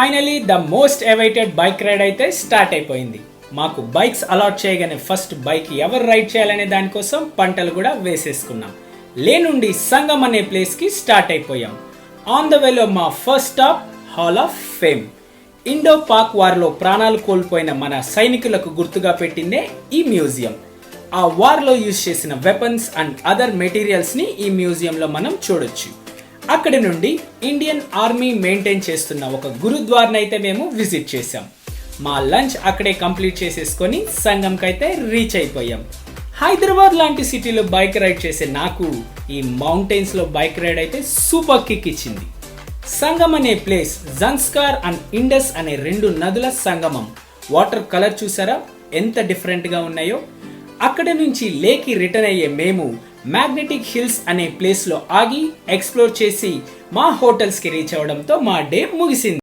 Finally the most awaited bike ride అయితే start అయిపోయింది. మాకు బైక్స్ అలాట్ చేయగానే ఫస్ట్ బైక్ ఎవరు రైడ్ చేయాలనే దానికోసం పంటలు కూడా వేసేసుకున్నాం. లేనుండి సంగం అనే ప్లేస్ కి స్టార్ట్ అయిపోయాం. ఆన్ ద వేలో మా first stop hall of fame. Indo Pak war లో ప్రాణాలు కోల్పోయిన మన సైనికులకు గుర్తుగా పెట్టిందే ఈ మ్యూజియం. ఆ వార్ లో యూజ్ చేసిన వెపన్స్ అండ్ అదర్ మెటీరియల్స్ ని ఈ మ్యూజియం లో మనం చూడొచ్చు. అక్కడి నుండి ఇండియన్ ఆర్మీ మెయింటైన్ చేస్తున్న ఒక గురుద్వార్ని అయితే మేము విజిట్ చేసాం. మా లంచ్ అక్కడే కంప్లీట్ చేసేసుకొని సంగంకైతే రీచ్ అయిపోయాం. హైదరాబాద్ లాంటి సిటీలో బైక్ రైడ్ చేసే నాకు ఈ మౌంటైన్స్ లో బైక్ రైడ్ అయితే సూపర్ కిక్ ఇచ్చింది. సంగం అనే ప్లేస్ జన్స్కార్ అండ్ ఇండస్ అనే రెండు నదుల సంగమం. వాటర్ కలర్ చూసారా ఎంత డిఫరెంట్ గా ఉన్నాయో. అక్కడి నుంచి లేకి రిటర్న్ అయ్యే మేము మ్యాగ్నెటిక్ హిల్స్ అనే ప్లేస్ లో ఆగి ఎక్స్ప్లోర్ చేసి మా హోటల్స్ కి రీచ్ అవడంతో మా డే ముగిసింది.